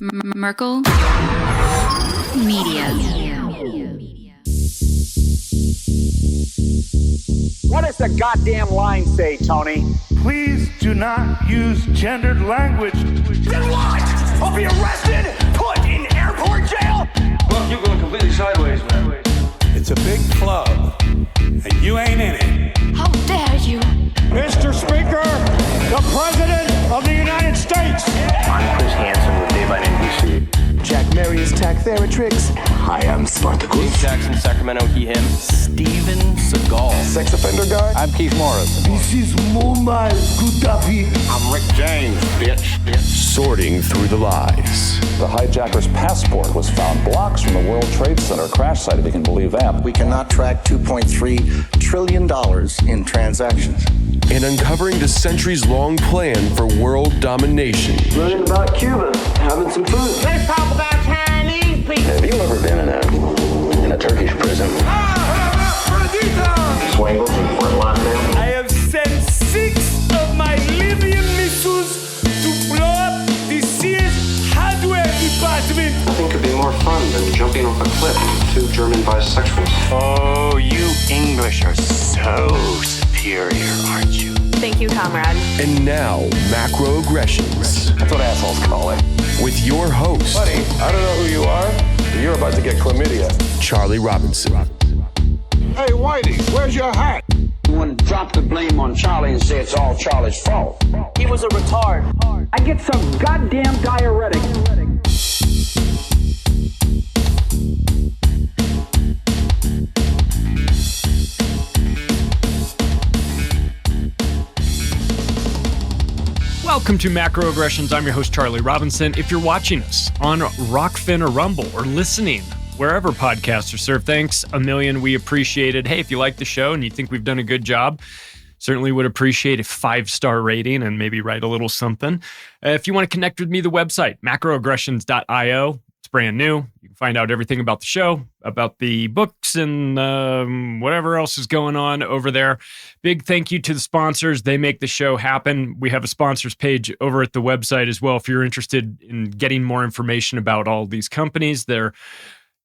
Merkel Media. What does the goddamn line say, Tony? Please do not use gendered language. Then what? I'll be arrested, put in airport jail? Look, you're going completely sideways, man. It's a big club, and you ain't in it. How dare you? Mr. Speaker, the President of the United States. I'm Chris Hansen with Dave on NBC. Jack Marius Tack Theratrix. Hi, I'm Spartacus. Jackson, Sacramento, he, him. Steven Seagal. Sex offender guy. I'm Keith Morris. This is Muammar Gaddafi. I'm Rick James, bitch. Sorting through the lies. The hijacker's passport was found blocks from the World Trade Center crash site, if you can believe that. We cannot track $2.3 trillion in transactions. And uncovering the centuries-long plan for world domination. Learning about Cuba, having some food. Let's talk about Chinese people. Have you ever been in a Turkish prison? Swangles and Fort Lauderdale? I have sent 6 of my Libyan missiles to blow up the Sears hardware department. Nothing could be more fun than jumping off a cliff with 2 German bisexuals. Oh, you English are so superior, aren't you? Thank you, comrade. And now, Macroaggressions. That's what assholes call it. With your host, Buddy, I don't know who you are, but you're about to get chlamydia. Charlie Robinson. Hey, Whitey, where's your hat? You want to drop the blame on Charlie and say it's all Charlie's fault. He was a retard. I get some goddamn diuretic. Welcome to Macroaggressions. I'm your host, Charlie Robinson. If you're watching us on Rockfin or Rumble or listening wherever podcasts are served, thanks a million. We appreciate it. Hey, if you like the show and you think we've done a good job, certainly would appreciate a 5-star rating and maybe write a little something. If you want to connect with me, the website, macroaggressions.io. It's brand new. You can find out everything about the show, about the books, and whatever else is going on over there. Big thank you to the sponsors. They make the show happen. We have a sponsors page over at the website as well. If you're interested in getting more information about all these companies, the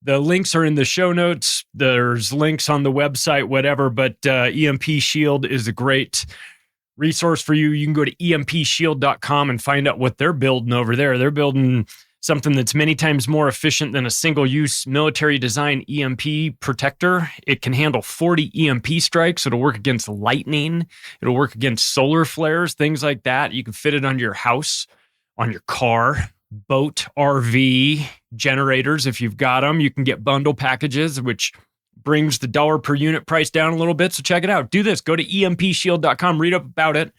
links are in the show notes. There's links on the website, whatever, but EMP Shield is a great resource for you. You can go to empshield.com and find out what they're building over there. They're building something that's many times more efficient than a single-use military design EMP protector. It can handle 40 EMP strikes. It'll work against lightning. It'll work against solar flares, things like that. You can fit it on your house, on your car, boat, RV, generators. If you've got them, you can get bundle packages, which brings the dollar per unit price down a little bit. So check it out. Do this. Go to empshield.com. Read up about it.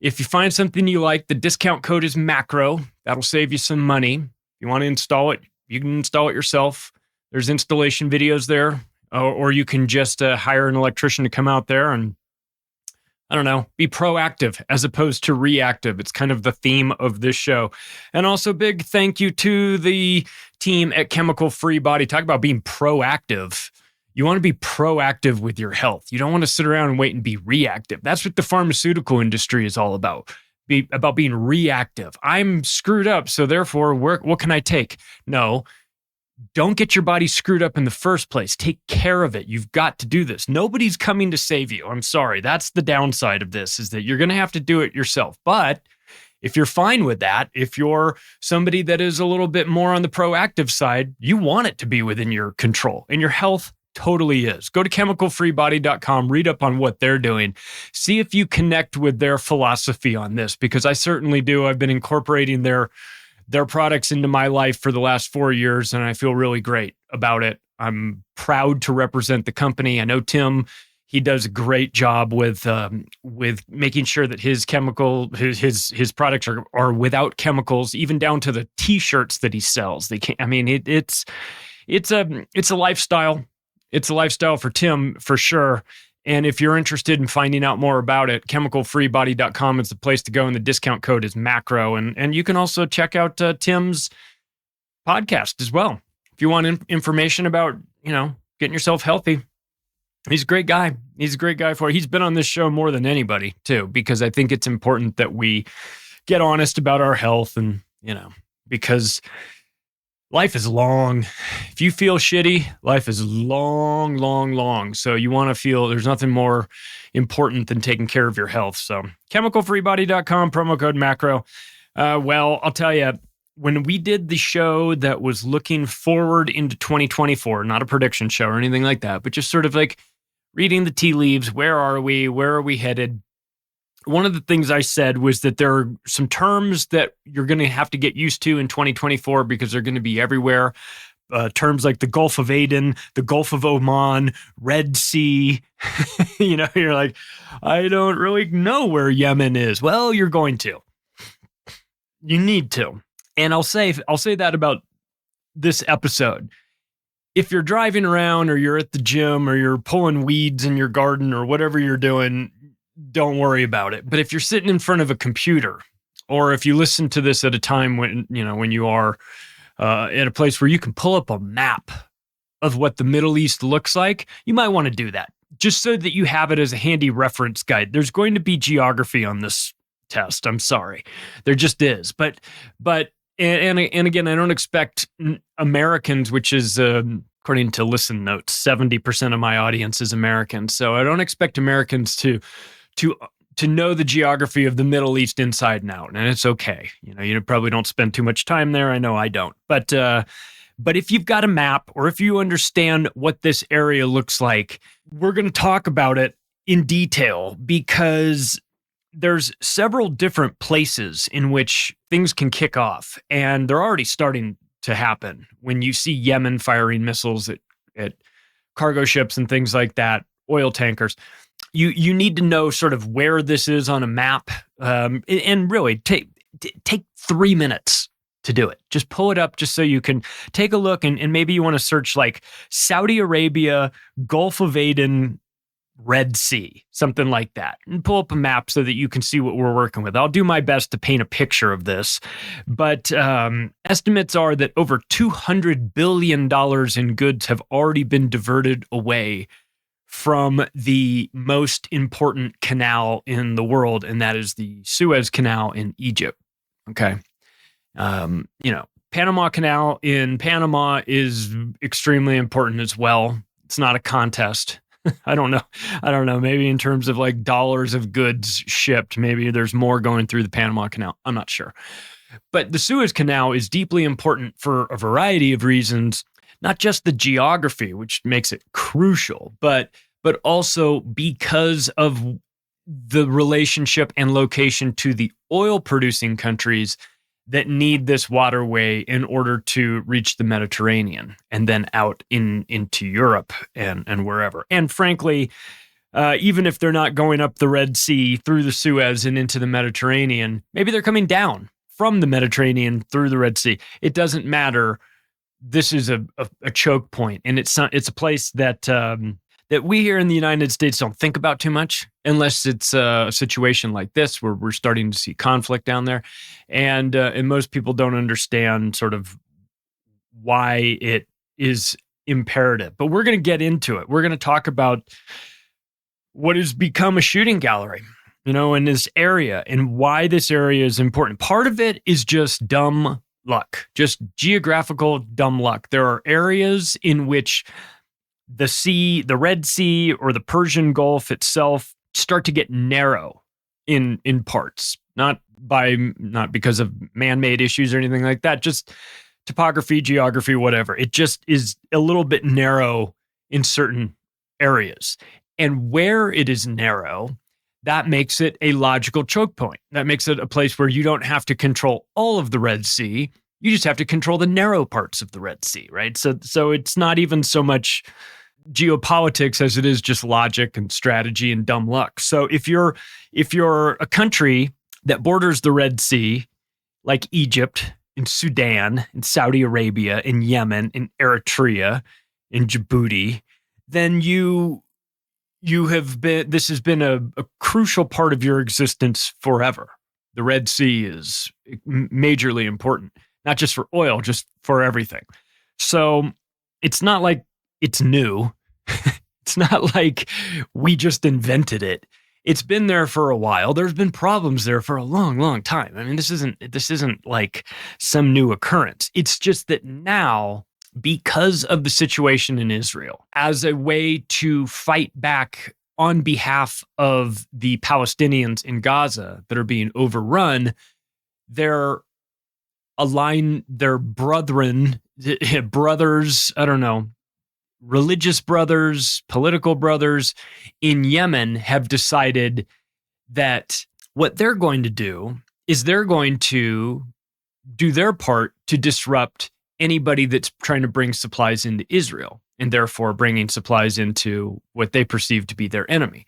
If you find something you like, the discount code is MACRO. That'll save you some money. If you want to install it, you can install it yourself. There's installation videos there, or you can just hire an electrician to come out there and, I don't know, be proactive as opposed to reactive. It's kind of the theme of this show. And also big thank you to the team at Chemical Free Body. Talk about being proactive. You want to be proactive with your health. You don't want to sit around and wait and be reactive. That's what the pharmaceutical industry is all about. About being reactive. I'm screwed up, so therefore, what can I take? No, don't get your body screwed up in the first place. Take care of it. You've got to do this. Nobody's coming to save you. I'm sorry. That's the downside of this, is that you're going to have to do it yourself. But if you're fine with that, if you're somebody that is a little bit more on the proactive side, you want it to be within your control, and your health totally is. Go to chemicalfreebody.com, read up on what they're doing. See if you connect with their philosophy on this, because I certainly do. I've been incorporating their products into my life for the last 4 years, and I feel really great about it. I'm proud to represent the company. I know Tim, he does a great job with making sure that his products are without chemicals, even down to the t-shirts that he sells. They can't, I mean, it's a lifestyle. It's a lifestyle for Tim, for sure. And if you're interested in finding out more about it, chemicalfreebody.com is the place to go, and the discount code is MACRO. And you can also check out Tim's podcast as well. If you want information about, getting yourself healthy, he's a great guy. He's a great guy for it. He's been on this show more than anybody, too, because I think it's important that we get honest about our health and, because life is long. If you feel shitty, life is long, long, long. So you want to feel there's nothing more important than taking care of your health. So chemicalfreebody.com, promo code macro. Well, I'll tell you, when we did the show that was looking forward into 2024, not a prediction show or anything like that, but just sort of like reading the tea leaves, where are we? Where are we headed? One of the things I said was that there are some terms that you're going to have to get used to in 2024 because they're going to be everywhere. Terms like the Gulf of Aden, the Gulf of Oman, Red Sea. You're like, I don't really know where Yemen is. Well, you're going to. You need to. And I'll say that about this episode. If you're driving around or you're at the gym or you're pulling weeds in your garden or whatever you're doing, don't worry about it. But if you're sitting in front of a computer, or if you listen to this at a time when you are at a place where you can pull up a map of what the Middle East looks like, you might want to do that just so that you have it as a handy reference guide. There's going to be geography on this test. I'm sorry. There just is. But again, I don't expect Americans, which is according to Listen Notes, 70% of my audience is American. So I don't expect Americans to know the geography of the Middle East inside and out, and it's okay. You probably don't spend too much time there. I know I don't. But if you've got a map or if you understand what this area looks like, we're going to talk about it in detail because there's several different places in which things can kick off, and they're already starting to happen. When you see Yemen firing missiles at cargo ships and things like that, oil tankers, you need to know sort of where this is on a map, and really take 3 minutes to do it. Just pull it up just so you can take a look, and maybe you want to search like Saudi Arabia, Gulf of Aden, Red Sea, something like that, and pull up a map so that you can see what we're working with. I'll do my best to paint a picture of this, but estimates are that over $200 billion in goods have already been diverted away from the most important canal in the world, and that is the Suez Canal in Egypt. Okay. Panama Canal in Panama is extremely important as well. It's not a contest. I don't know. Maybe in terms of like dollars of goods shipped, maybe there's more going through the Panama Canal. I'm not sure. But the Suez Canal is deeply important for a variety of reasons, not just the geography, which makes it crucial, but also because of the relationship and location to the oil-producing countries that need this waterway in order to reach the Mediterranean and then out into Europe and wherever. And frankly, even if they're not going up the Red Sea through the Suez and into the Mediterranean, maybe they're coming down from the Mediterranean through the Red Sea. It doesn't matter. This is a choke point, and it's a place that we here in the United States don't think about too much unless it's a situation like this where we're starting to see conflict down there. And most people don't understand sort of why it is imperative. But we're going to get into it. We're going to talk about what has become a shooting gallery, in this area and why this area is important. Part of it is just dumb luck, just geographical dumb luck. There are areas in which the Red Sea or the Persian Gulf itself start to get narrow in parts, not because of man-made issues or anything like that, just topography, geography, whatever. It just is a little bit narrow in certain areas. And where it is narrow, that makes it a logical choke point. That makes it a place where you don't have to control all of the Red Sea. You just have to control the narrow parts of the Red Sea, right? So it's not even so much geopolitics as it is just logic and strategy and dumb luck. So if you're a country that borders the Red Sea, like Egypt and Sudan and Saudi Arabia and Yemen and Eritrea and Djibouti, then this has been a crucial part of your existence forever. The Red Sea is majorly important, not just for oil, just for everything. So it's not like it's new. It's not like we just invented it. it's been there for a while. There's been problems there for a long, long time. I mean, this isn't like some new occurrence. It's just that now, because of the situation in Israel, as a way to fight back on behalf of the Palestinians in Gaza that are being overrun, their brothers, I don't know, religious brothers, political brothers in Yemen have decided that what they're going to do is they're going to do their part to disrupt anybody that's trying to bring supplies into Israel, and therefore bringing supplies into what they perceive to be their enemy.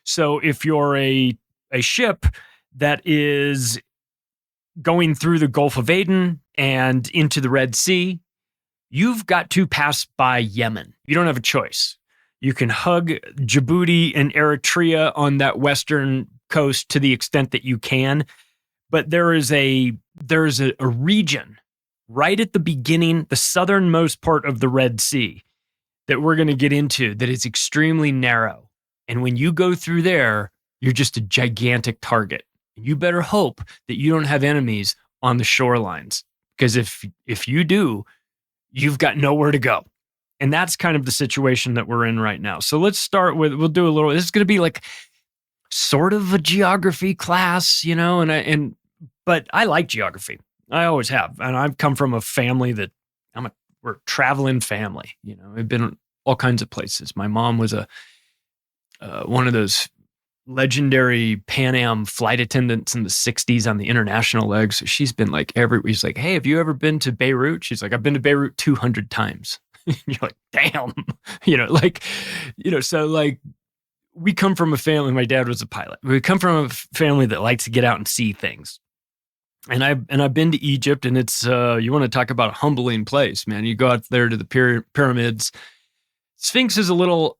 So if you're a ship that is going through the Gulf of Aden and into the Red Sea, you've got to pass by Yemen. You don't have a choice. You can hug Djibouti and Eritrea on that western coast to the extent that you can, but there's a region right at the beginning, the southernmost part of the Red Sea, that we're going to get into that is extremely narrow. And when you go through there, you're just a gigantic target. You better hope that you don't have enemies on the shorelines, because if you do, you've got nowhere to go. And that's kind of the situation that we're in right now. So let's start with, this is going to be like sort of a geography class, but I like geography. I always have. And I've come from a family that we're a traveling family. I've been all kinds of places. My mom was one of those legendary Pan Am flight attendants in the 60s on the international leg. So she's been like he's like, hey, have you ever been to Beirut? She's like, I've been to Beirut 200 times. You're like, damn, so like we come from a family, my dad was a pilot. We come from a family that likes to get out and see things. And I've been to Egypt, and it's, you want to talk about a humbling place, man. You go out there to the pyramids. Sphinx is a little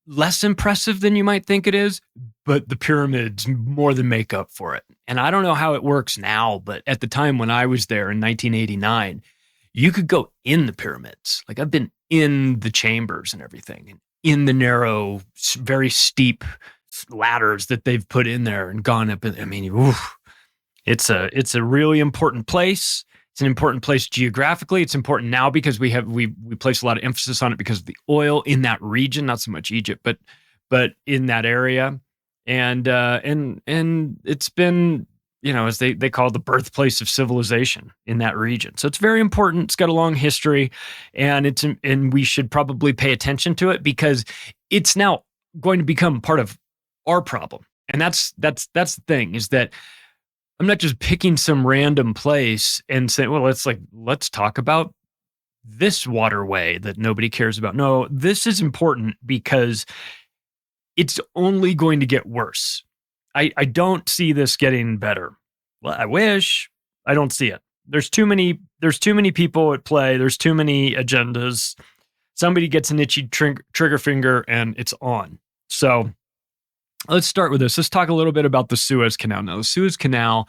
less impressive than you might think it is, but the pyramids more than make up for it. And I don't know how it works now, but at the time when I was there in 1989, you could go in the pyramids. Like I've been in the chambers and everything, and in the narrow, very steep ladders that they've put in there and gone up. I mean, oof. It's a really important place. It's an important place geographically. It's important now because we place a lot of emphasis on it because of the oil in that region, not so much Egypt, but in that area. And it's been, as they call it, the birthplace of civilization in that region. So it's very important. It's got a long history, and we should probably pay attention to it because it's now going to become part of our problem. And that's the thing, is that I'm not just picking some random place and saying, well, let's talk about this waterway that nobody cares about. No, this is important because it's only going to get worse. I don't see this getting better. Well, I wish. I don't see it. There's too many people at play. There's too many agendas. Somebody gets an itchy trigger finger and it's on. So let's start with this. Let's talk a little bit about the Suez Canal. Now, the Suez Canal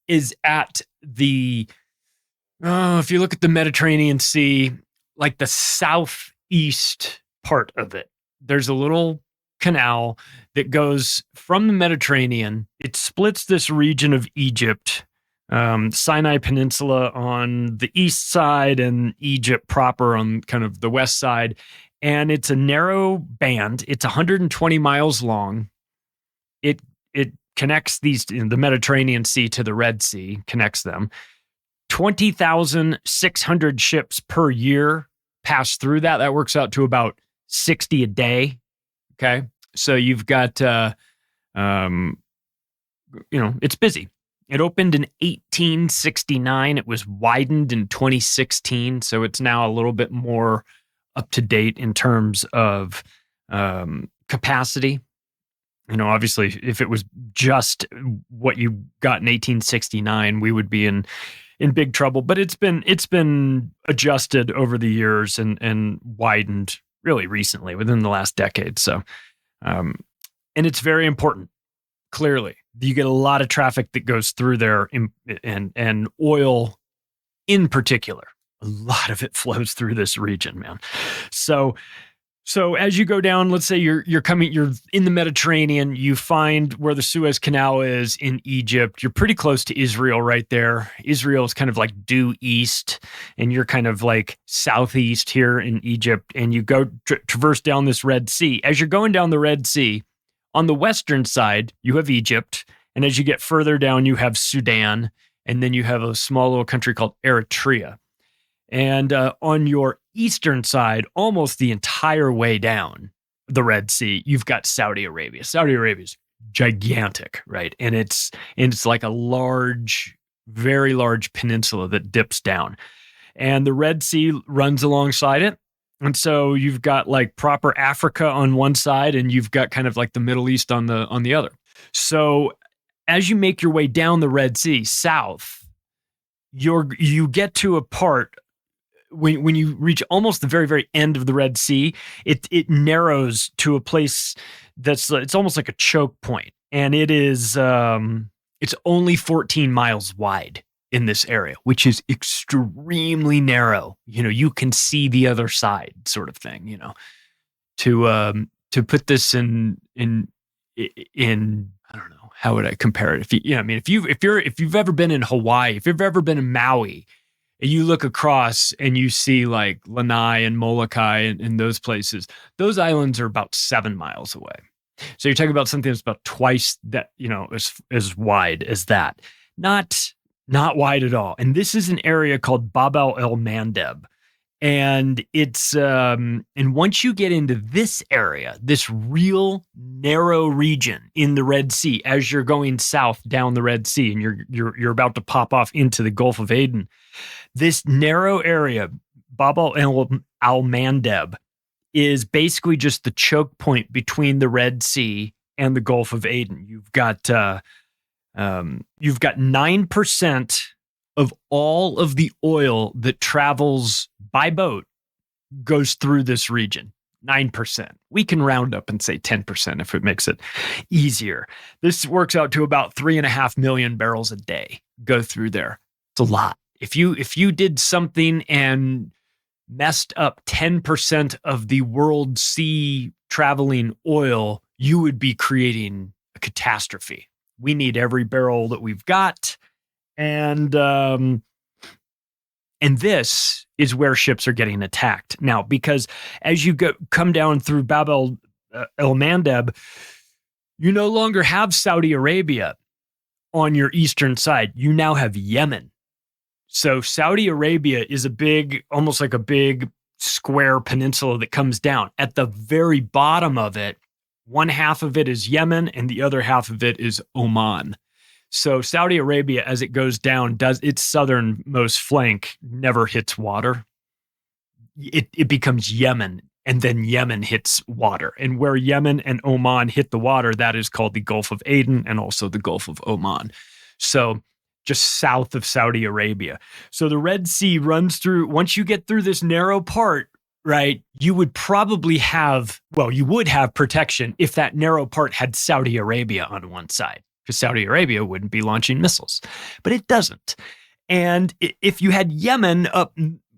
is at if you look at the Mediterranean Sea, like the southeast part of it, there's a little canal that goes from the Mediterranean. It splits this region of Egypt, Sinai Peninsula on the east side and Egypt proper on kind of the west side. And it's a narrow band. It's 120 miles long. It connects the Mediterranean Sea to the Red Sea, connects them. 20,600 ships per year pass through that. That works out to about 60 a day. Okay. So you've got, it's busy. It opened in 1869. It was widened in 2016. So it's now a little bit more up to date in terms of capacity. Obviously, if it was just what you got in 1869, we would be in big trouble. But it's been adjusted over the years and widened really recently, within the last decade. So, and it's very important. Clearly, you get a lot of traffic that goes through there, and oil in particular. A lot of it flows through this region, man. So So as you go down, let's say you're in the Mediterranean, you find where the Suez Canal is in Egypt. You're pretty close to Israel right there. Israel is kind of like due east, and you're kind of like southeast here in Egypt. And you go traverse down this Red Sea. As you're going down the Red Sea, on the western side, you have Egypt. And as you get further down, you have Sudan. And then you have a small little country called Eritrea. And on your eastern side, almost the entire way down the Red Sea, you've got Saudi Arabia. Saudi Arabia is gigantic, right? And it's like a large, very large peninsula that dips down. And the Red Sea runs alongside it. And so you've got like proper Africa on one side, and you've got kind of like the Middle East on the other. So as you make your way down the Red Sea south, you get to a part when you reach almost the very, very end of the Red Sea, it narrows to a place it's almost like a choke point, and it's only 14 miles wide in this area, which is extremely narrow. You can see the other side, sort of thing. To put this in I don't know, how would I compare it? If you've ever been in Hawaii, if you've ever been in Maui, and you look across and you see like Lanai and Molokai and those places, those islands are about 7 miles away. So you're talking about something that's about twice that, as wide as that. Not wide at all. And this is an area called Bab el-Mandeb. And it's and once you get into this area, this real narrow region in the Red Sea, as you're going south down the Red Sea, and you're about to pop off into the Gulf of Aden, this narrow area, Bab el-Mandeb, is basically just the choke point between the Red Sea and the Gulf of Aden. You've got 9% of all of the oil that travels by boat goes through this region. 9%. We can round up and say 10% if it makes it easier. This works out to about 3.5 million barrels a day go through there. It's a lot. If you did something and messed up 10% of the world sea traveling oil, you would be creating a catastrophe. We need every barrel that we've got. And this is where ships are getting attacked now, because as you come down through Bab el-Mandeb, you no longer have Saudi Arabia on your eastern side. You now have Yemen. So Saudi Arabia is almost like a big square peninsula that comes down. At the very bottom of it, one half of it is Yemen and the other half of it is Oman. So Saudi Arabia, as it goes down, its southernmost flank never hits water. It becomes Yemen, and then Yemen hits water. And where Yemen and Oman hit the water, that is called the Gulf of Aden and also the Gulf of Oman. So just south of Saudi Arabia. So the Red Sea runs through, once you get through this narrow part, right, you would have protection if that narrow part had Saudi Arabia on one side, because Saudi Arabia wouldn't be launching missiles, but it doesn't. And if you had Yemen up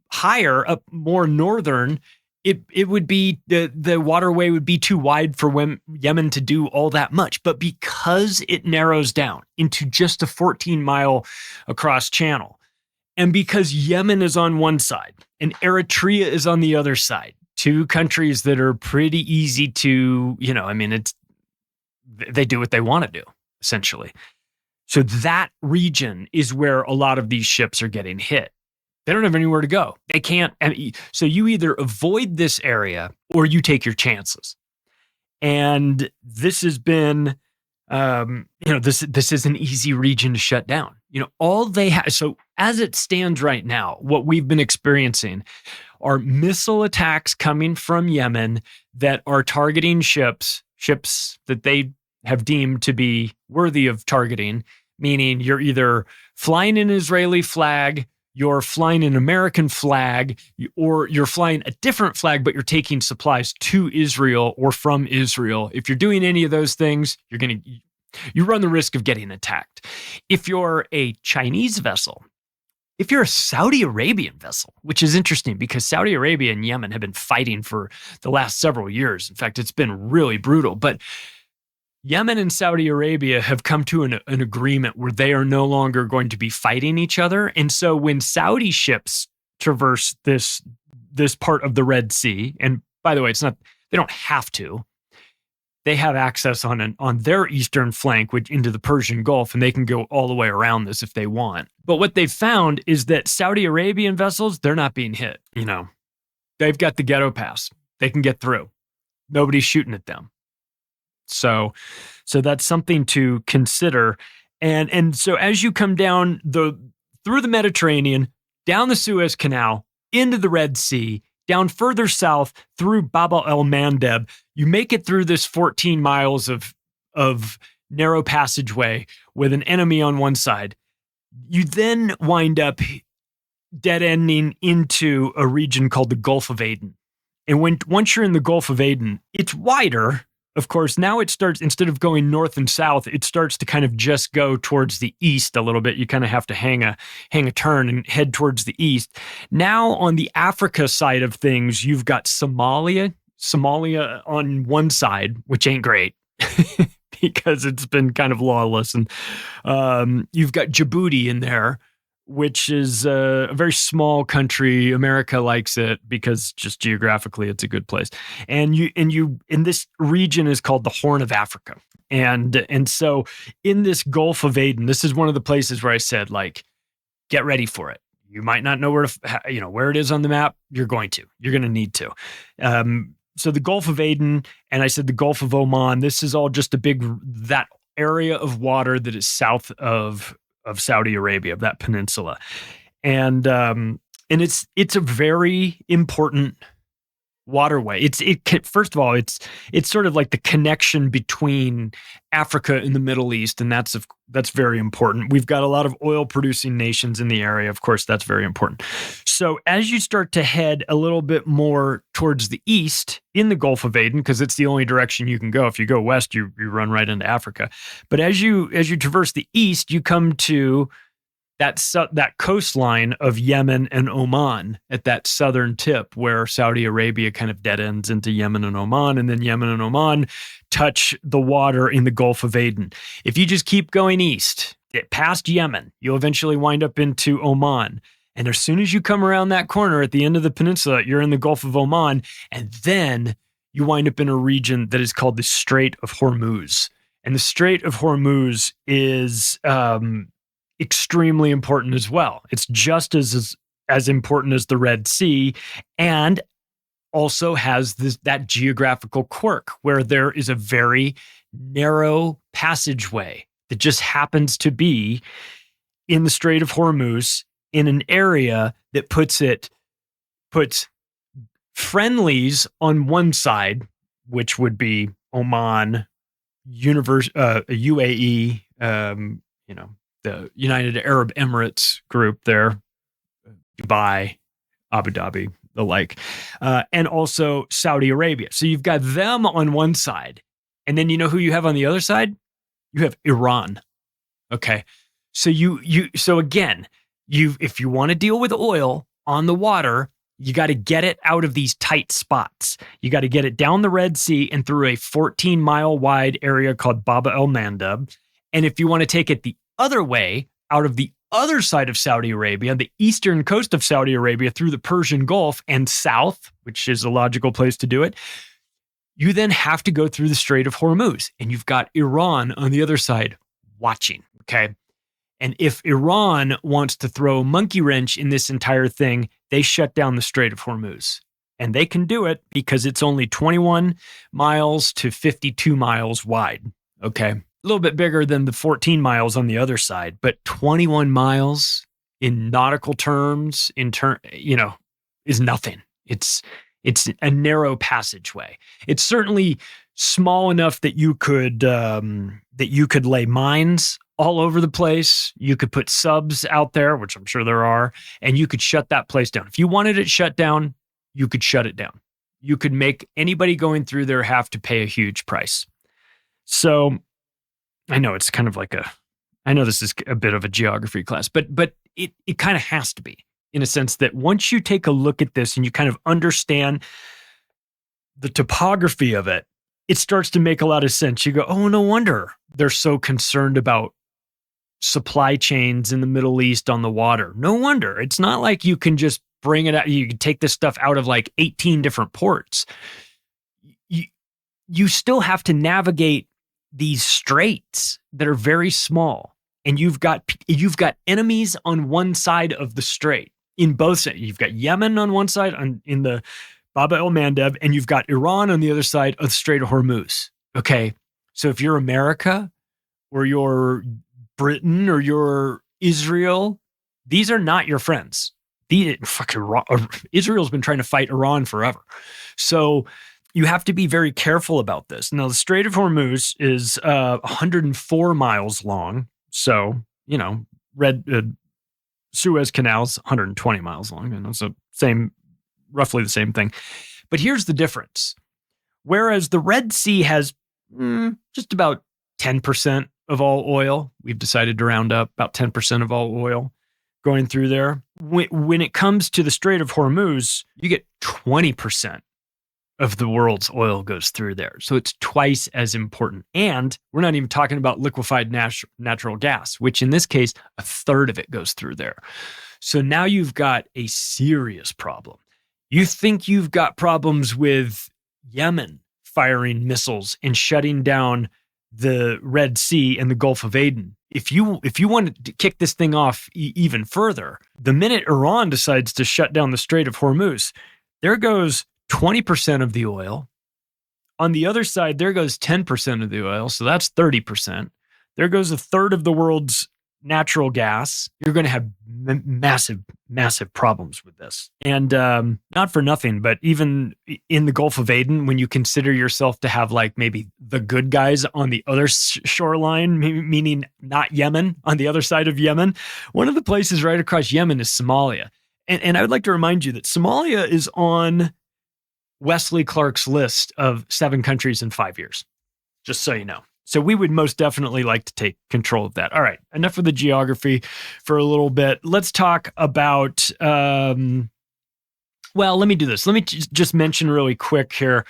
higher, up more northern, it would be, the waterway would be too wide for Yemen to do all that much. But because it narrows down into just a 14-mile across channel, and because Yemen is on one side and Eritrea is on the other side, two countries that are pretty easy to, they do what they want to do, essentially. So that region is where a lot of these ships are getting hit. They don't have anywhere to go. They can't. So you either avoid this area or you take your chances. And this has been, this is an easy region to shut down. All they have. So as it stands right now, what we've been experiencing are missile attacks coming from Yemen that are targeting ships that they have deemed to be worthy of targeting, meaning you're either flying an Israeli flag, you're flying an American flag, or you're flying a different flag, but you're taking supplies to Israel or from Israel. If you're doing any of those things, you run the risk of getting attacked. If you're a Chinese vessel if you're a Saudi Arabian vessel, which is interesting because Saudi Arabia and Yemen have been fighting for the last several years. In fact, it's been really brutal. But Yemen and Saudi Arabia have come to an agreement where they are no longer going to be fighting each other. And so when Saudi ships traverse this part of the Red Sea, and by the way, it's not, they don't have to. They have access on their eastern flank, which into the Persian Gulf, and they can go all the way around this if they want. But what they've found is that Saudi Arabian vessels, they're not being hit. You know, they've got the ghetto pass. They can get through. Nobody's shooting at them. So that's something to consider. And so as you come down through the Mediterranean, down the Suez Canal, into the Red Sea, down further south through Bab el-Mandeb, you make it through this 14 miles of narrow passageway with an enemy on one side. You then wind up dead-ending into a region called the Gulf of Aden. And once you're in the Gulf of Aden, it's wider. Of course, now it starts, instead of going north and south, it starts to kind of just go towards the east a little bit. You kind of have to hang a turn and head towards the east. Now on the Africa side of things, you've got Somalia on one side, which ain't great because it's been kind of lawless. And you've got Djibouti in there, which is a very small country. America likes it because just geographically it's a good place. And this region is called the Horn of Africa. And so in this Gulf of Aden, this is one of the places where I said, like, get ready for it. You might not know where it is on the map. You're going to need to. So the Gulf of Aden, and I said the Gulf of Oman, this is all just that area of water that is south of Saudi Arabia, of that peninsula. And it's a very important waterway. First of all, it's sort of like the connection between Africa and the Middle East, and that's very important. We've got a lot of oil producing nations in the area. Of course, that's very important. So as you start to head a little bit more towards the east in the Gulf of Aden, because it's the only direction you can go. If you go west, you run right into Africa. But as you traverse the east, you come to that coastline of Yemen and Oman at that southern tip where Saudi Arabia kind of dead ends into Yemen and Oman, and then Yemen and Oman touch the water in the Gulf of Aden. If you just keep going east, past Yemen, you'll eventually wind up into Oman. And as soon as you come around that corner at the end of the peninsula, you're in the Gulf of Oman, and then you wind up in a region that is called the Strait of Hormuz. And the Strait of Hormuz is extremely important as well. It's just as important as the Red Sea, and also has that geographical quirk where there is a very narrow passageway that just happens to be in the Strait of Hormuz in an area that puts friendlies on one side, which would be Oman, UAE, the United Arab Emirates group there, Dubai, Abu Dhabi, the like, and also Saudi Arabia. So you've got them on one side. And then you know who you have on the other side? You have Iran. Okay. So if you want to deal with oil on the water, you got to get it out of these tight spots. You got to get it down the Red Sea and through a 14-mile wide area called Bab el-Mandeb. And if you want to take it the other way, out of the other side of Saudi Arabia, the eastern coast of Saudi Arabia, through the Persian Gulf and south, which is a logical place to do it, you then have to go through the Strait of Hormuz. And you've got Iran on the other side watching, okay? And if Iran wants to throw a monkey wrench in this entire thing, they shut down the Strait of Hormuz. And they can do it because it's only 21 miles to 52 miles wide, okay? A little bit bigger than the 14 miles on the other side, but 21 miles in nautical terms, is nothing. It's a narrow passageway. It's certainly small enough that you could lay mines all over the place. You could put subs out there, which I'm sure there are, and you could shut that place down. If you wanted it shut down, you could shut it down. You could make anybody going through there have to pay a huge price. So I know it's kind of like I know this is a bit of a geography class, but it kind of has to be, in a sense that once you take a look at this and you kind of understand the topography of it, it starts to make a lot of sense. You go, oh, no wonder they're so concerned about supply chains in the Middle East on the water. No wonder. It's not like you can just bring it out. You can take this stuff out of like 18 different ports. You still have to navigate these straits that are very small. And you've got enemies on one side of the strait. In both sides, you've got Yemen on one side, in the Bab el-Mandeb, and you've got Iran on the other side of the Strait of Hormuz. Okay, so if you're America, or you're Britain, or you're Israel, these are not your friends. Israel's been trying to fight Iran forever. So you have to be very careful about this. Now, the Strait of Hormuz is 104 miles long. So, Suez Canal's 120 miles long. So roughly the same thing. But here's the difference. Whereas the Red Sea has just about 10% of all oil, we've decided to round up about 10% of all oil going through there. When it comes to the Strait of Hormuz, you get 20% of the world's oil goes through there. So it's twice as important. And we're not even talking about liquefied natural gas, which in this case, a third of it goes through there. So now you've got a serious problem. You think you've got problems with Yemen firing missiles and shutting down the Red Sea and the Gulf of Aden. If you want to kick this thing off even further, the minute Iran decides to shut down the Strait of Hormuz, there goes 20% of the oil. On the other side, there goes 10% of the oil. So that's 30%. There goes a third of the world's natural gas. You're going to have massive, massive problems with this. And not for nothing, but even in the Gulf of Aden, when you consider yourself to have like maybe the good guys on the other shoreline, meaning not Yemen, on the other side of Yemen, one of the places right across Yemen is Somalia. And I would like to remind you that Somalia is on Wesley Clark's list of 7 countries in 5 years, just so you know. So we would most definitely like to take control of that. All right, enough of the geography for a little bit. Let's talk about, let me do this. Let me just mention really quick here.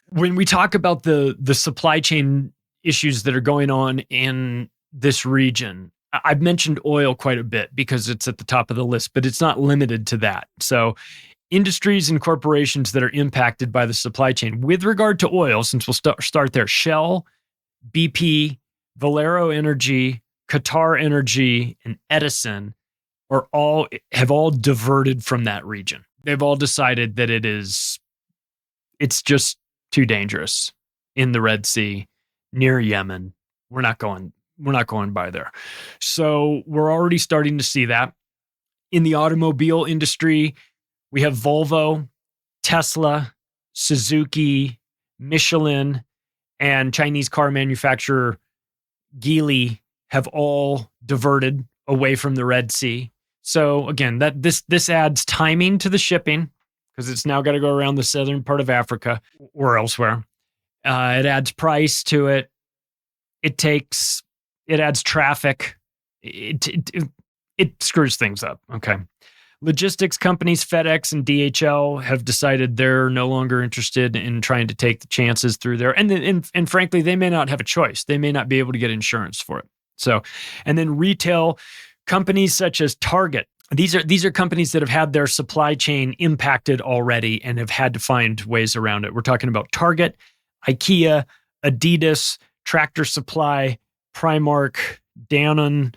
When we talk about the supply chain issues that are going on in this region, I've mentioned oil quite a bit because it's at the top of the list, but it's not limited to that. So industries and corporations that are impacted by the supply chain with regard to oil, since we'll start there, Shell, BP, Valero Energy, Qatar Energy, and Edison have all diverted from that region. They've all decided that it's just too dangerous in the Red Sea, near Yemen. We're not going by there. So we're already starting to see that. In the automobile industry, we have Volvo, Tesla, Suzuki, Michelin, and Chinese car manufacturer Geely have all diverted away from the Red Sea. So again, this adds timing to the shipping because it's now got to go around the southern part of Africa or elsewhere. It adds price to it. It adds traffic. It screws things up. Okay. Logistics companies FedEx and DHL have decided they're no longer interested in trying to take the chances through there. And frankly, they may not have a choice. They may not be able to get insurance for it. So, and then retail companies such as Target. These are companies that have had their supply chain impacted already and have had to find ways around it. We're talking about Target, IKEA, Adidas, Tractor Supply, Primark, Danone,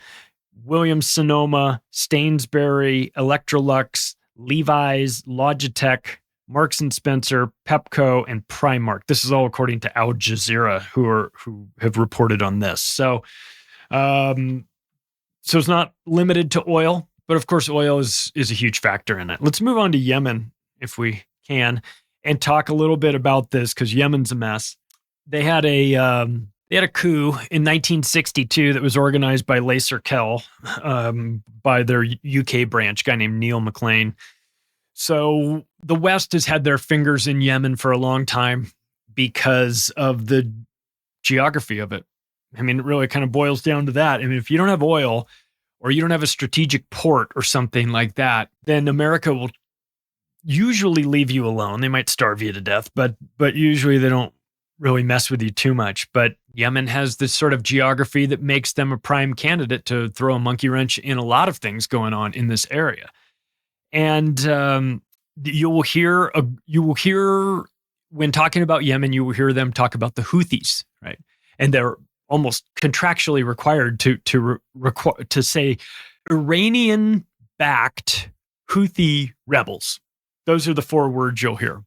Williams-Sonoma, Stainsbury, Electrolux, Levi's, Logitech, Marks & Spencer, Pepco, and Primark. This is all according to Al Jazeera, who have reported on this. So it's not limited to oil, but of course oil is a huge factor in it. Let's move on to Yemen, if we can, and talk a little bit about this because Yemen's a mess. They had a coup in 1962 that was organized by Laser Kell, by their UK branch, a guy named Neil McLean. So the West has had their fingers in Yemen for a long time because of the geography of it. I mean, it really kind of boils down to that. I mean, if you don't have oil or you don't have a strategic port or something like that, then America will usually leave you alone. They might starve you to death, but usually they don't really mess with you too much. But Yemen has this sort of geography that makes them a prime candidate to throw a monkey wrench in a lot of things going on in this area. And you will hear when talking about Yemen, you will hear them talk about the Houthis, right? And they're almost contractually required to say Iranian-backed Houthi rebels. Those are the 4 words you'll hear.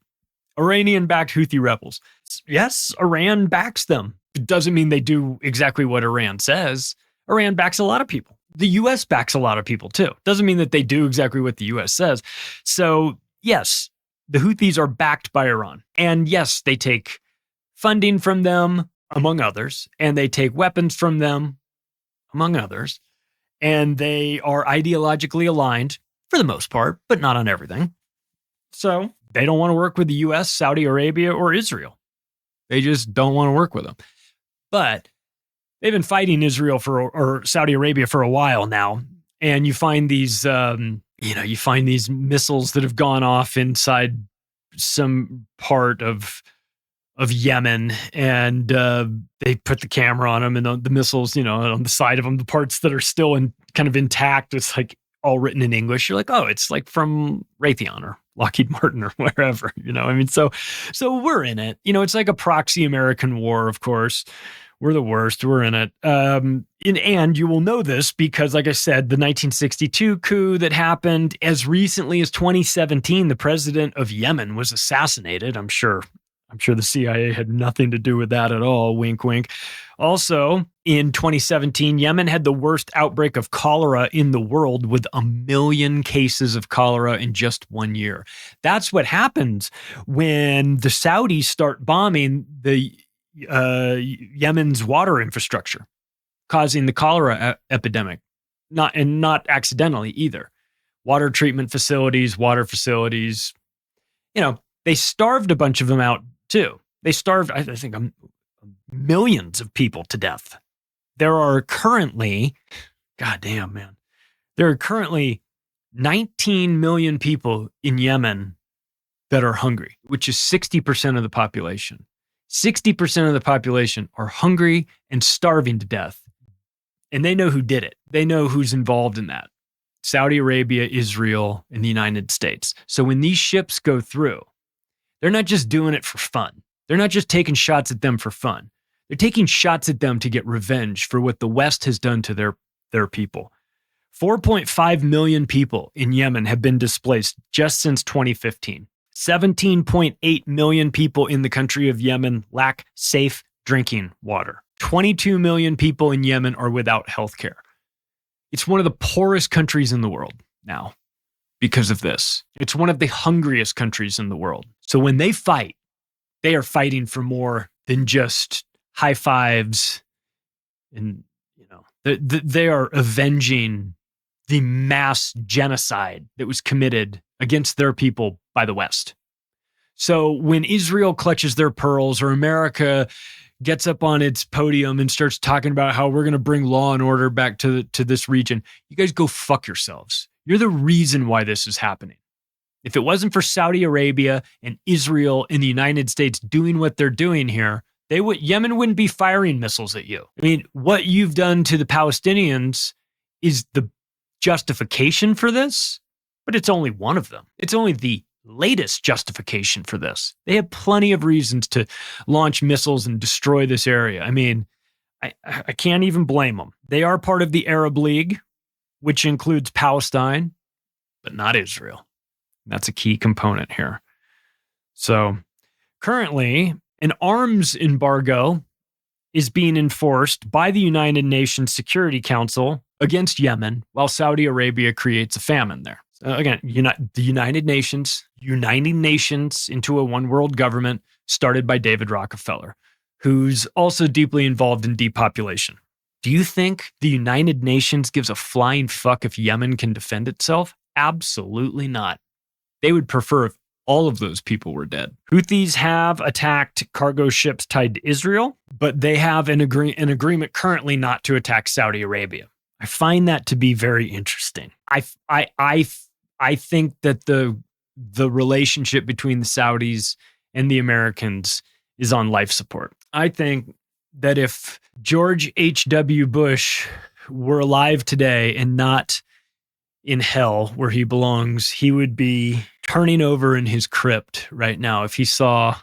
Iranian-backed Houthi rebels. Yes, Iran backs them. It doesn't mean they do exactly what Iran says. Iran backs a lot of people. The U.S. backs a lot of people too. Doesn't mean that they do exactly what the U.S. says. So yes, the Houthis are backed by Iran. And yes, they take funding from them, among others, and they take weapons from them, among others, and they are ideologically aligned for the most part, but not on everything. So they don't want to work with the U.S., Saudi Arabia, or Israel. They just don't want to work with them. But they've been fighting Israel or Saudi Arabia for a while now, and you find these, these missiles that have gone off inside some part of Yemen, and they put the camera on them, and the missiles, on the side of them, the parts that are still kind of intact, it's like all written in English. You're like, oh, it's like from Raytheon or Lockheed Martin or wherever, so we're in it. It's like a proxy American war, of course. We're the worst. We're in it. And you will know this because, like I said, the 1962 coup that happened as recently as 2017, the president of Yemen was assassinated. I'm sure the CIA had nothing to do with that at all. Wink, wink. Also, in 2017, Yemen had the worst outbreak of cholera in the world with 1 million cases of cholera in just 1 year. That's what happens when the Saudis start bombing the Yemen's water infrastructure, causing the cholera epidemic. Not accidentally either. Water treatment facilities, water facilities. They starved a bunch of them out too. They starved, I think, millions of people to death. There are currently, goddamn, man, there are currently 19 million people in Yemen that are hungry, which is 60% of the population. 60% of the population are hungry and starving to death. And they know who did it. They know who's involved in that. Saudi Arabia, Israel, and the United States. So when these ships go through, they're not just doing it for fun. They're not just taking shots at them for fun. They're taking shots at them to get revenge for what the West has done to their people. 4.5 million people in Yemen have been displaced just since 2015. 17.8 million people in the country of Yemen lack safe drinking water. 22 million people in Yemen are without health care. It's one of the poorest countries in the world now because of this. It's one of the hungriest countries in the world. So when they fight, they are fighting for more than just high fives. And, they are avenging the mass genocide that was committed against their people by the West. So when Israel clutches their pearls or America gets up on its podium and starts talking about how we're going to bring law and order back to this region, you guys go fuck yourselves. You're the reason why this is happening. If it wasn't for Saudi Arabia and Israel and the United States doing what they're doing here, Yemen wouldn't be firing missiles at you. I mean, what you've done to the Palestinians is the justification for this, but it's only one of them. It's only the latest justification for this. They have plenty of reasons to launch missiles and destroy this area. I mean, I can't even blame them. They are part of the Arab League, which includes Palestine, but not Israel. That's a key component here. So currently, an arms embargo is being enforced by the United Nations Security Council against Yemen while Saudi Arabia creates a famine there. Again, the United Nations uniting nations into a one world government started by David Rockefeller, who's also deeply involved in depopulation. Do you think the United Nations gives a flying fuck if Yemen can defend itself? Absolutely not. They would prefer if all of those people were dead. Houthis have attacked cargo ships tied to Israel, but they have an agreement currently not to attack Saudi Arabia. I find that to be very interesting. I think that the relationship between the Saudis and the Americans is on life support. I think that if George H.W. Bush were alive today and not in hell where he belongs, he would be turning over in his crypt right now if he saw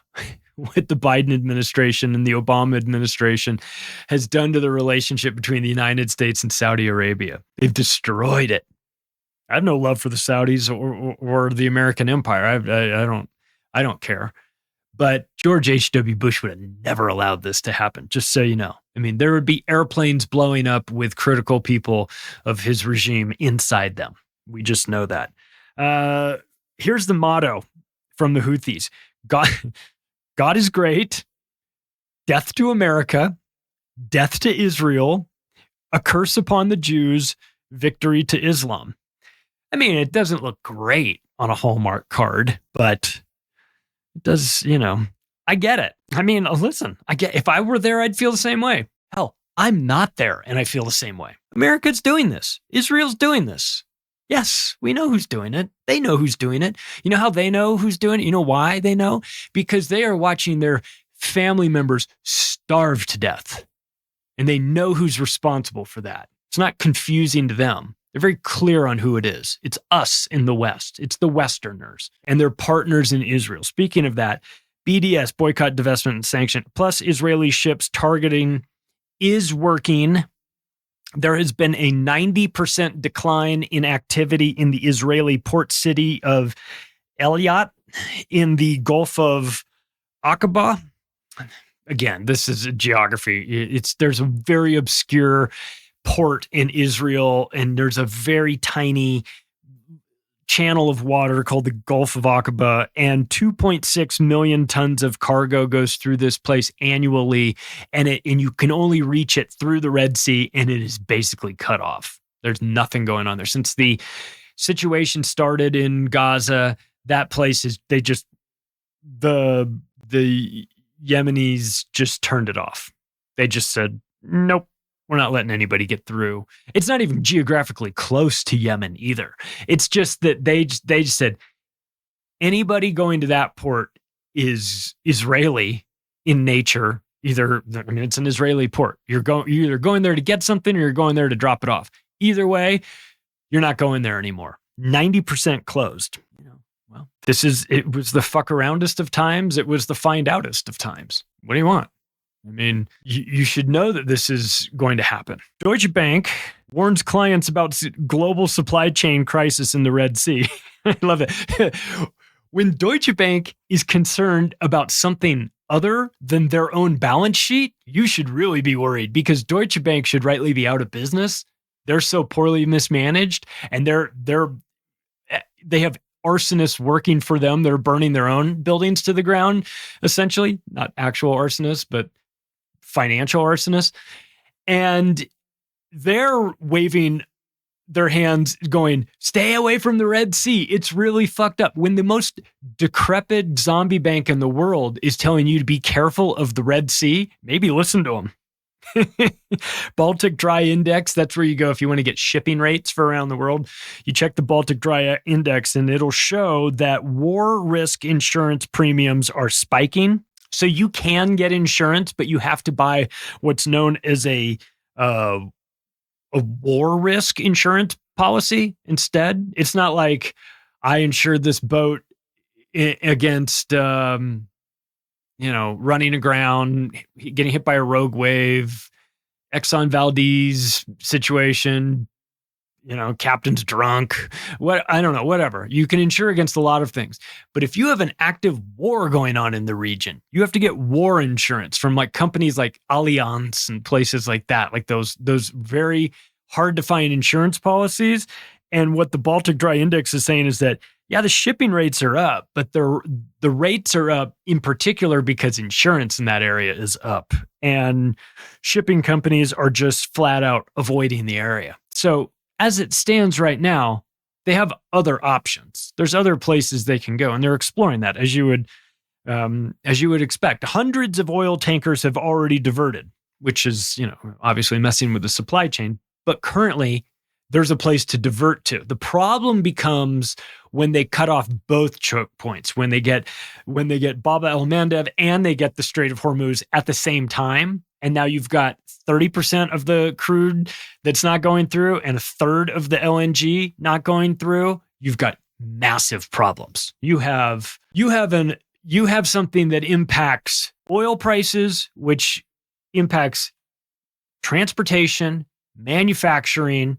what the Biden administration and the Obama administration has done to the relationship between the United States and Saudi Arabia. They've destroyed it. I have no love for the Saudis or the American empire. I don't care. But George H.W. Bush would have never allowed this to happen, just so you know. I mean, there would be airplanes blowing up with critical people of his regime inside them. We just know that. Here's the motto from the Houthis. God is great. Death to America. Death to Israel. A curse upon the Jews. Victory to Islam. I mean, it doesn't look great on a Hallmark card, but it does, I get it. I mean, listen, if I were there, I'd feel the same way. Hell, I'm not there and I feel the same way. America's doing this. Israel's doing this. Yes, we know who's doing it. They know who's doing it. You know how they know who's doing it? You know why they know? Because they are watching their family members starve to death. And they know who's responsible for that. It's not confusing to them. They're very clear on who it is. It's us in the West. It's the Westerners. And they're partners in Israel. Speaking of that, BDS, boycott, divestment, and sanction, plus Israeli ships targeting is working. There has been a 90% decline in activity in the Israeli port city of Eilat in the Gulf of Aqaba. Again, this is a geography. There's a very obscure port in Israel, and there's a very tiny channel of water called the Gulf of Aqaba, and 2.6 million tons of cargo goes through this place annually, and you can only reach it through the Red Sea, and it is basically cut off. There's nothing going on there. Since the situation started in Gaza, that place is, the Yemenis just turned it off. They just said, nope. We're not letting anybody get through. It's not even geographically close to Yemen either. It's just that they just said anybody going to that port is Israeli in nature. It's an Israeli port. You're either going there to get something or you're going there to drop it off. Either way, you're not going there anymore. 90% closed. Well, it was the fuck aroundest of times. It was the find outest of times. What do you want? I mean, you should know that this is going to happen. Deutsche Bank warns clients about global supply chain crisis in the Red Sea. I love it. When Deutsche Bank is concerned about something other than their own balance sheet, you should really be worried, because Deutsche Bank should rightly be out of business. They're so poorly mismanaged, and they have arsonists working for them. They're burning their own buildings to the ground, essentially. Not actual arsonists, but financial arsonists. And they're waving their hands going, stay away from the Red Sea. It's really fucked up. When the most decrepit zombie bank in the world is telling you to be careful of the Red Sea, maybe listen to them. Baltic Dry Index, that's where you go if you want to get shipping rates for around the world. You check the Baltic Dry Index and it'll show that war risk insurance premiums are spiking. So you can get insurance, but you have to buy what's known as a war risk insurance policy instead. It's not like I insured this boat against, running aground, getting hit by a rogue wave, Exxon Valdez situation, captain's drunk, whatever. You can insure against a lot of things. But if you have an active war going on in the region, you have to get war insurance from like companies like Allianz and places like that, like those very hard to find insurance policies. And what the Baltic Dry Index is saying is that, yeah, the shipping rates are up, but the rates are up in particular because insurance in that area is up. And shipping companies are just flat out avoiding the area. So as it stands right now, they have other options. There's other places they can go, and they're exploring that as you would expect. Hundreds of oil tankers have already diverted, which is, obviously messing with the supply chain. But currently, there's a place to divert to. The problem becomes when they cut off both choke points, when they get Bab el-Mandeb and they get the Strait of Hormuz at the same time. And now you've got 30% of the crude that's not going through and a third of the LNG not going through. You've got massive problems. You have something that impacts oil prices, which impacts transportation, manufacturing,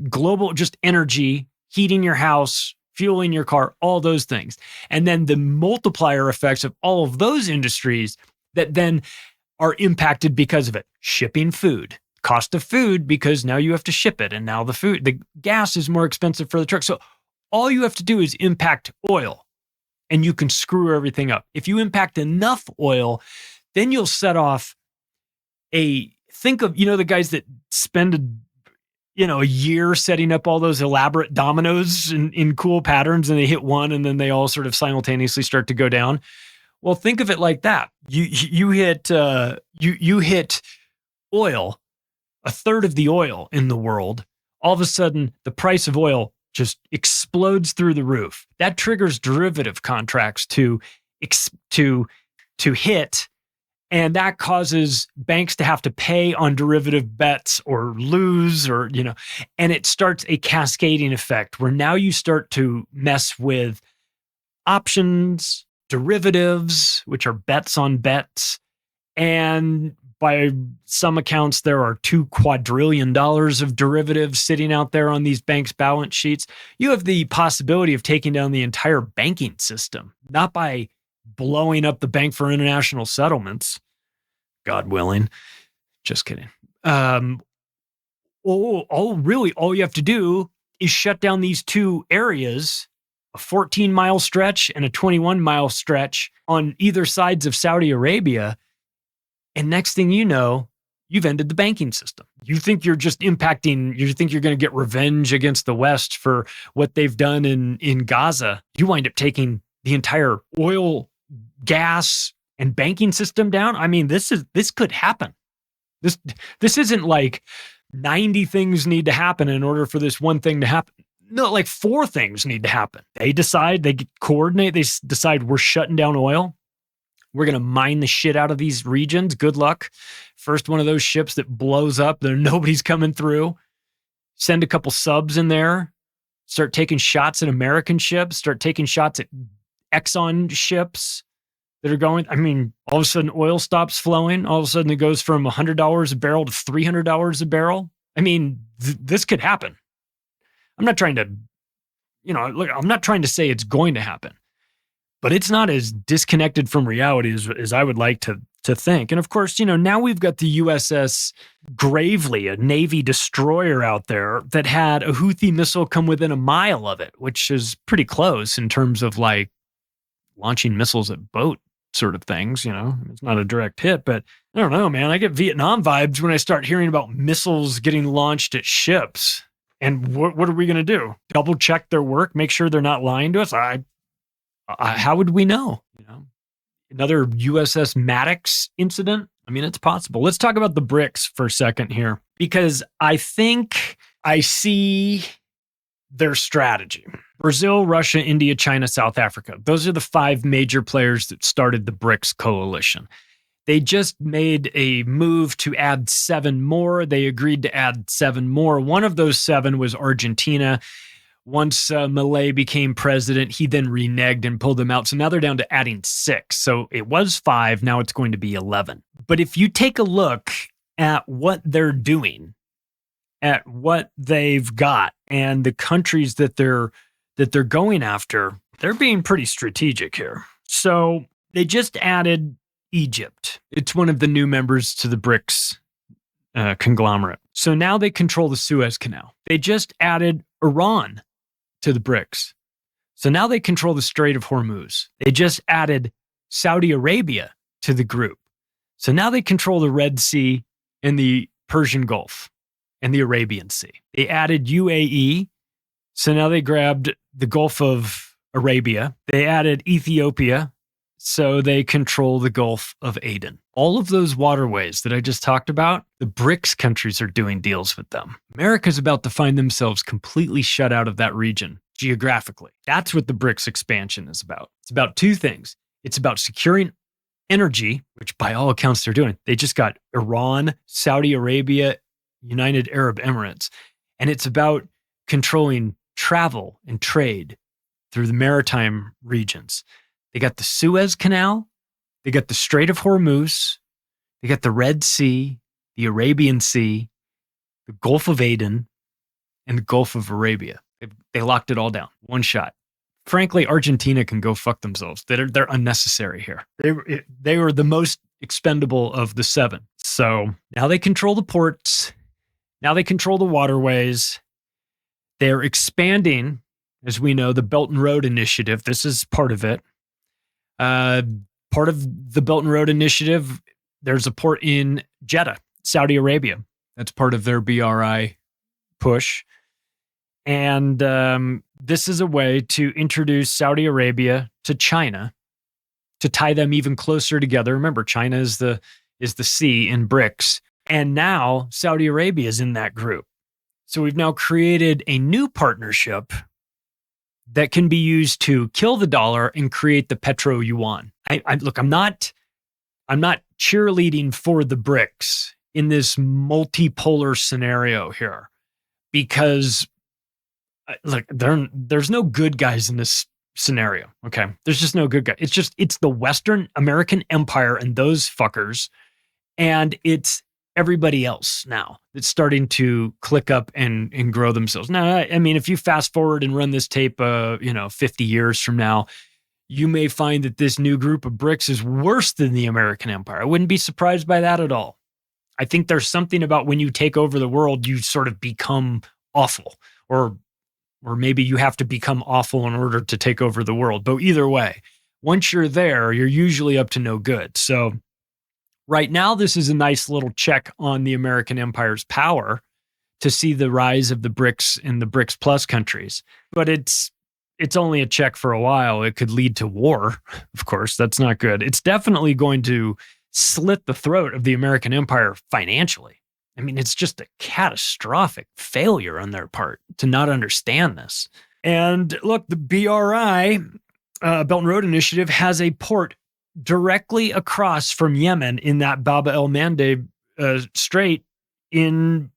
global just energy, heating your house, fueling your car, all those things. And then the multiplier effects of all of those industries that then are impacted because of it. Shipping food, cost of food, because now you have to ship it. And now the gas is more expensive for the truck. So all you have to do is impact oil and you can screw everything up. If you impact enough oil, then you'll set off think of, the guys that spend a year setting up all those elaborate dominoes in cool patterns, and they hit one and then they all sort of simultaneously start to go down. Well, think of it like that. You hit oil, a third of the oil in the world. All of a sudden, the price of oil just explodes through the roof. That triggers derivative contracts to hit. And that causes banks to have to pay on derivative bets or lose and it starts a cascading effect where now you start to mess with options, derivatives, which are bets on bets. And by some accounts, there are $2 quadrillion of derivatives sitting out there on these banks' balance sheets. You have the possibility of taking down the entire banking system, not by blowing up the Bank for International Settlements, God willing. Just kidding. All you have to do is shut down these two areas, a 14-mile stretch and a 21-mile stretch on either sides of Saudi Arabia. And next thing you know, you've ended the banking system. You think you're just you think you're going to get revenge against the West for what they've done in Gaza. You wind up taking the entire oil, gas, and banking system down. I mean, this could happen. This isn't like 90 things need to happen in order for this one thing to happen. No, like 4 things need to happen. They coordinate, they decide we're shutting down oil. We're going to mine the shit out of these regions. Good luck. First one of those ships that blows up, nobody's coming through. Send a couple subs in there. Start taking shots at American ships. Start taking shots at Exxon ships that are going. I mean, all of a sudden oil stops flowing. All of a sudden it goes from $100 a barrel to $300 a barrel. I mean, this could happen. I'm not trying to, I'm not trying to say it's going to happen, but it's not as disconnected from reality as I would like to think. And of course, now we've got the USS Gravely, a Navy destroyer out there that had a Houthi missile come within a mile of it, which is pretty close in terms of like launching missiles at boat sort of things. It's not a direct hit, but I don't know, man. I get Vietnam vibes when I start hearing about missiles getting launched at ships. And what are we going to do? Double check their work, make sure they're not lying to us? How would we know? Another USS Maddox incident? I mean, it's possible. Let's talk about the BRICS for a second here, because I think I see their strategy. Brazil, Russia, India, China, South Africa. Those are the 5 major players that started the BRICS coalition. They just made a move to add 7 more. They agreed to add 7 more. One of those 7 was Argentina. Once Milei became president, he then reneged and pulled them out. So now they're down to adding 6. So it was 5. Now it's going to be 11. But if you take a look at what they're doing, at what they've got, and the countries that they're going after, they're being pretty strategic here. So they just added Egypt. It's one of the new members to the BRICS conglomerate. So now they control the Suez Canal. They just added Iran to the BRICS. So now they control the Strait of Hormuz. They just added Saudi Arabia to the group. So now they control the Red Sea and the Persian Gulf and the Arabian Sea. They added UAE. So now they grabbed the Gulf of Arabia. They added Ethiopia, so they control the Gulf of Aden. All of those waterways that I just talked about, the BRICS countries are doing deals with them. America's about to find themselves completely shut out of that region geographically. That's what the BRICS expansion is about. It's about two things. It's about securing energy, which by all accounts they're doing. They just got Iran, Saudi Arabia, United Arab Emirates. And it's about controlling travel and trade through the maritime regions. They got the Suez Canal, they got the Strait of Hormuz, they got the Red Sea, the Arabian Sea, the Gulf of Aden, and the Gulf of Arabia. They locked it all down, one shot. Frankly, Argentina can go fuck themselves. They're unnecessary here. They were the most expendable of the seven. So now they control the ports. Now they control the waterways. They're expanding, as we know, the Belt and Road Initiative. This is part of it. Part of the Belt and Road Initiative, there's a port in Jeddah, Saudi Arabia. That's part of their BRI push. And this is a way to introduce Saudi Arabia to China, to tie them even closer together. Remember, China is the C in BRICS. And now Saudi Arabia is in that group. So we've now created a new partnership that can be used to kill the dollar and create the petro yuan. Look, I'm not cheerleading for the BRICS in this multipolar scenario here, because look, there's no good guys in this scenario. Okay, there's just no good guy. It's the Western American empire and those fuckers, and it's everybody else now that's starting to click up and grow themselves. Now, I mean, if you fast forward and run this tape, 50 years from now, you may find that this new group of BRICS is worse than the American empire. I wouldn't be surprised by that at all. I think there's something about when you take over the world, you sort of become awful, or maybe you have to become awful in order to take over the world. But either way, once you're there, you're usually up to no good. So right now, this is a nice little check on the American empire's power to see the rise of the BRICS and the BRICS plus countries. But it's only a check for a while. It could lead to war, of course. That's not good. It's definitely going to slit the throat of the American empire financially. I mean, it's just a catastrophic failure on their part to not understand this. And look, the BRI, Belt and Road Initiative, has a port directly across from Yemen in that Bab el-Mandeb Strait in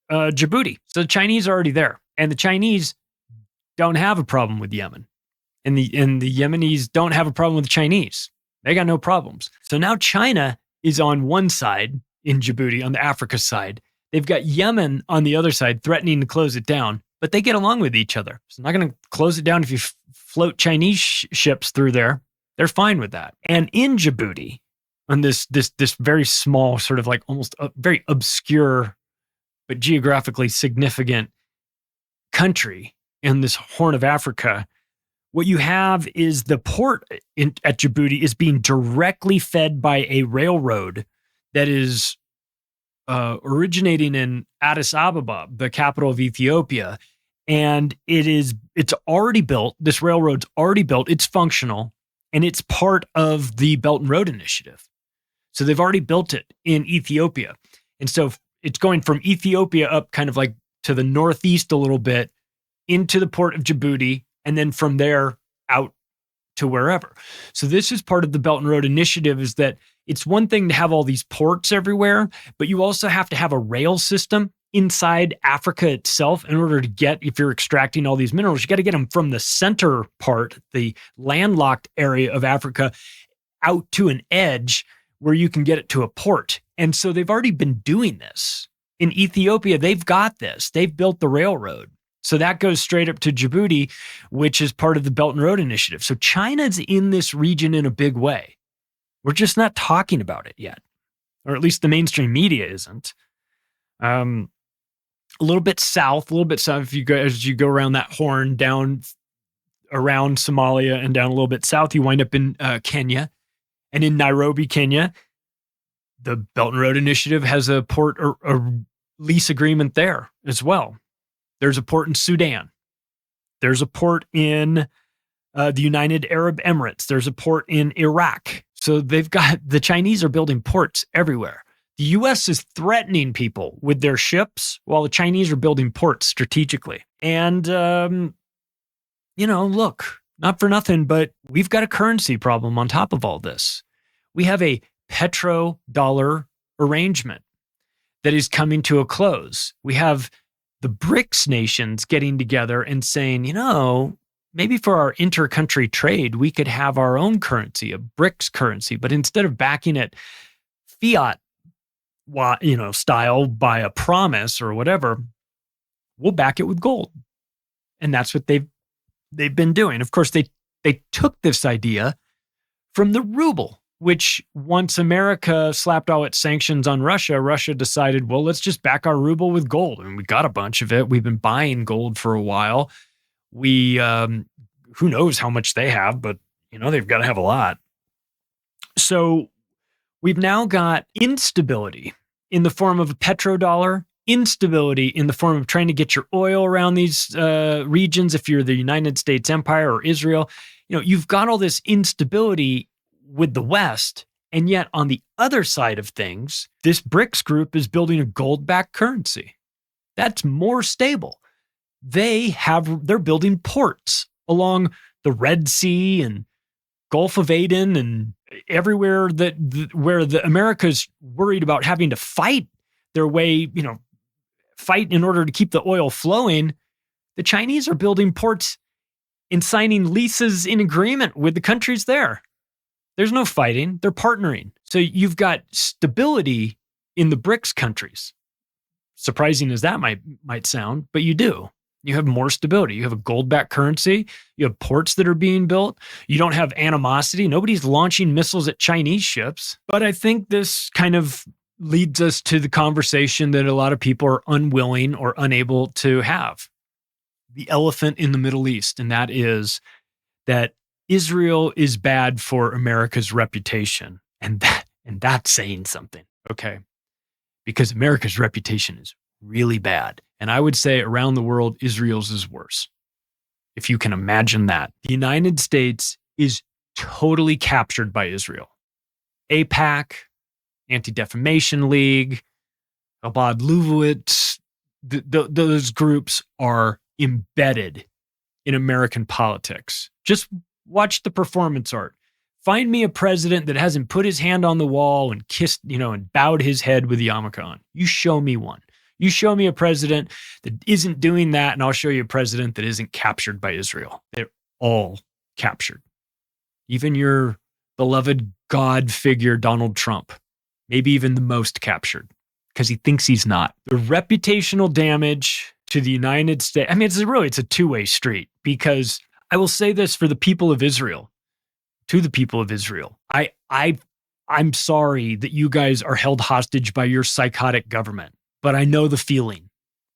Djibouti. So the Chinese are already there. And the Chinese don't have a problem with Yemen. And the Yemenis don't have a problem with the Chinese. They got no problems. So now China is on one side in Djibouti, on the Africa side. They've got Yemen on the other side threatening to close it down, but they get along with each other. So they're not going to close it down if you float Chinese ships through there. They're fine with that. And in Djibouti, on this very small, sort of like almost very obscure, but geographically significant country in this Horn of Africa, what you have is the port at Djibouti is being directly fed by a railroad that is originating in Addis Ababa, the capital of Ethiopia. And it's already built. This railroad's already built. It's functional. And it's part of the Belt and Road Initiative. So they've already built it in Ethiopia. And so it's going from Ethiopia up kind of like to the northeast a little bit into the port of Djibouti, and then from there out to wherever. So this is part of the Belt and Road Initiative, is that it's one thing to have all these ports everywhere, but you also have to have a rail system inside Africa itself in order to get, if you're extracting all these minerals, you got to get them from the center part, the landlocked area of Africa, out to an edge where you can get it to a port. And so they've already been doing this. In Ethiopia, they've got this. They've built the railroad. So that goes straight up to Djibouti, which is part of the Belt and Road Initiative. So China's in this region in a big way. We're just not talking about it yet, or at least the mainstream media isn't. A little bit south, as you go around that horn, down around Somalia and down a little bit south, you wind up in Kenya. And in Nairobi, Kenya, the Belt and Road Initiative has a port or a lease agreement there as well. There's a port in Sudan. There's a port in the United Arab Emirates. There's a port in Iraq. So the Chinese are building ports everywhere. The U.S. is threatening people with their ships while the Chinese are building ports strategically. And, look, not for nothing, but we've got a currency problem on top of all this. We have a petrodollar arrangement that is coming to a close. We have the BRICS nations getting together and saying, maybe for our inter-country trade, we could have our own currency, a BRICS currency, but instead of backing it fiat, style by a promise or whatever, we'll back it with gold. And that's what they've been doing. Of course, they took this idea from the ruble, which once America slapped all its sanctions on Russia, Russia decided, well, let's just back our ruble with gold. And we got a bunch of it. We've been buying gold for a while. We, who knows how much they have, but, they've got to have a lot. So we've now got instability in the form of a petrodollar, instability in the form of trying to get your oil around these regions if you're the United States Empire or Israel. You've got all this instability with the West, and yet on the other side of things, this BRICS group is building a gold-backed currency. That's more stable. They're building ports along the Red Sea and Gulf of Aden and everywhere where the America's worried about having to fight their way, fight in order to keep the oil flowing. The Chinese are building ports and signing leases in agreement with the countries there. There's no fighting. They're partnering. So you've got stability in the BRICS countries. Surprising as that might sound, but you do. You have more stability. You have a gold-backed currency. You have ports that are being built. You don't have animosity. Nobody's launching missiles at Chinese ships. But I think this kind of leads us to the conversation that a lot of people are unwilling or unable to have. The elephant in the Middle East, and that is that Israel is bad for America's reputation. And that's saying something, okay? Because America's reputation is really bad. And I would say around the world, Israel's is worse. If you can imagine that. The United States is totally captured by Israel. AIPAC, Anti-Defamation League, Abad Luvowitz, those groups are embedded in American politics. Just watch the performance art. Find me a president that hasn't put his hand on the wall and kissed, and bowed his head with yarmulke on. You show me one. You show me a president that isn't doing that, and I'll show you a president that isn't captured by Israel. They're all captured. Even your beloved God figure, Donald Trump, maybe even the most captured, because he thinks he's not. The reputational damage to the United States, it's a two-way street, because I will say this for the people of Israel, to the people of Israel. I'm sorry that you guys are held hostage by your psychotic government. But I know the feeling.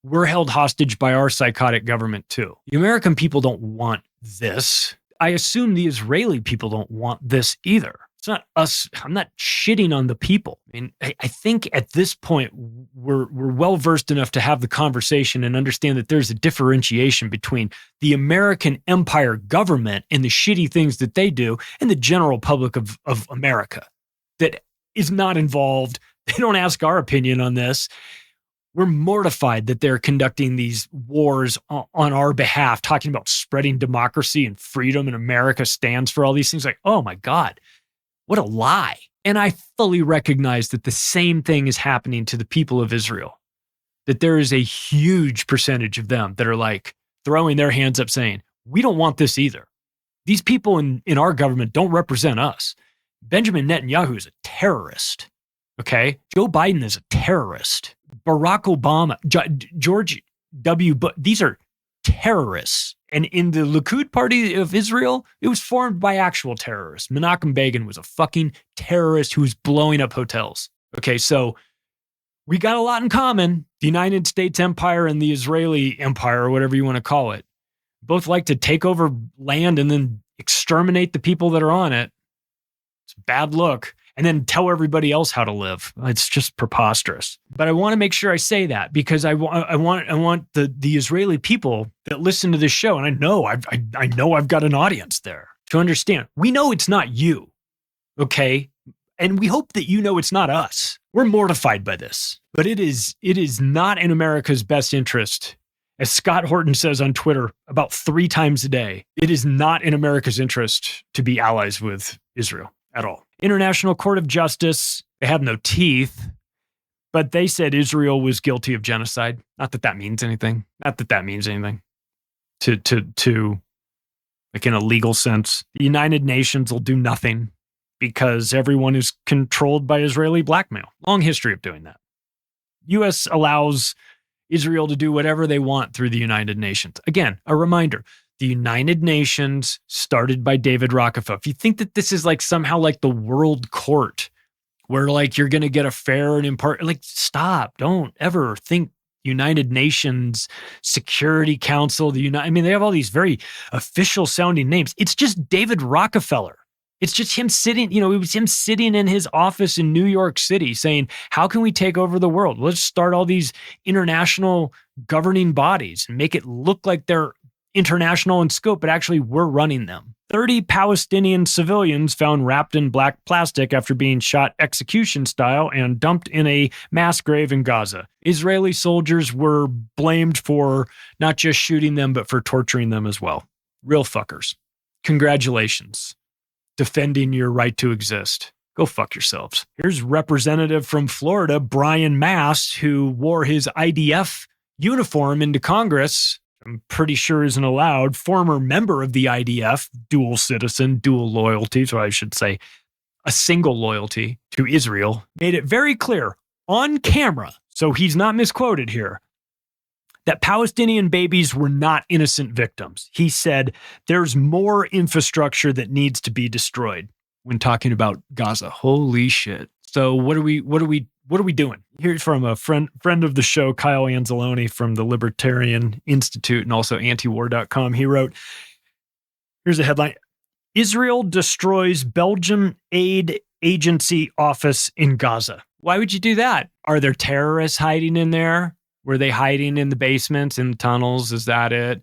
We're held hostage by our psychotic government too. The American people don't want this. I assume the Israeli people don't want this either. It's not us. I'm not shitting on the people. I think at this point, we're well-versed enough to have the conversation and understand that there's a differentiation between the American empire government and the shitty things that they do and the general public of America that is not involved. They don't ask our opinion on this. We're mortified that they're conducting these wars on our behalf, talking about spreading democracy and freedom, and America stands for all these things. Like, oh my God, what a lie. And I fully recognize that the same thing is happening to the people of Israel, that there is a huge percentage of them that are like throwing their hands up saying, we don't want this either. These people in our government don't represent us. Benjamin Netanyahu is a terrorist. Okay? Joe Biden is a terrorist. Barack Obama, George W. Bush, these are terrorists. And in the Likud party of Israel, it was formed by actual terrorists. Menachem Begin was a fucking terrorist who was blowing up hotels. Okay, so we got a lot in common. The United States empire and the Israeli empire, or whatever you want to call it, both like to take over land and then exterminate the people that are on it. It's a bad look. and then tell everybody else how to live. It's just preposterous. But I want to make sure I say that because I want the Israeli people that listen to this show, and I know I've got an audience there, to understand. We know it's not you, okay? And we hope that you know it's not us. We're mortified by this, but it is not in America's best interest. As Scott Horton says on Twitter about 3 times a day, it is not in America's interest to be allies with Israel at all. International Court of Justice, they have no teeth, but they said Israel was guilty of genocide. Not that that means anything. To like in a legal sense. The United Nations will do nothing because everyone is controlled by Israeli blackmail. Long history of doing that. U.S. allows Israel to do whatever they want through the United Nations. Again, a reminder, the United Nations started by David Rockefeller. If you think that this is like somehow like the world court where like you're going to get a fair and impart, like stop, don't ever think United Nations Security Council, they have all these very official sounding names. It's just David Rockefeller. It's just him sitting, it was him sitting in his office in New York City saying, how can we take over the world? Let's start all these international governing bodies and make it look like they're international in scope, but actually we're running them. 30 Palestinian civilians found wrapped in black plastic after being shot execution style and dumped in a mass grave in Gaza. Israeli soldiers were blamed for not just shooting them, but for torturing them as well. Real fuckers. Congratulations. Defending your right to exist. Go fuck yourselves. Here's Representative from Florida, Brian Mast, who wore his IDF uniform into Congress. I'm pretty sure isn't allowed. Former member of the IDF, dual citizen, dual loyalty, so I should say a single loyalty to Israel, made it very clear on camera, so he's not misquoted here, that Palestinian babies were not innocent victims. He said there's more infrastructure that needs to be destroyed when talking about Gaza. Holy shit. So what are we doing? Here's from a friend of the show, Kyle Anzalone from the Libertarian Institute and also antiwar.com. He wrote, here's a headline: Israel destroys Belgium aid agency office in Gaza. Why would you do that? Are there terrorists hiding in there? Were they hiding in the basements, in the tunnels? Is that it?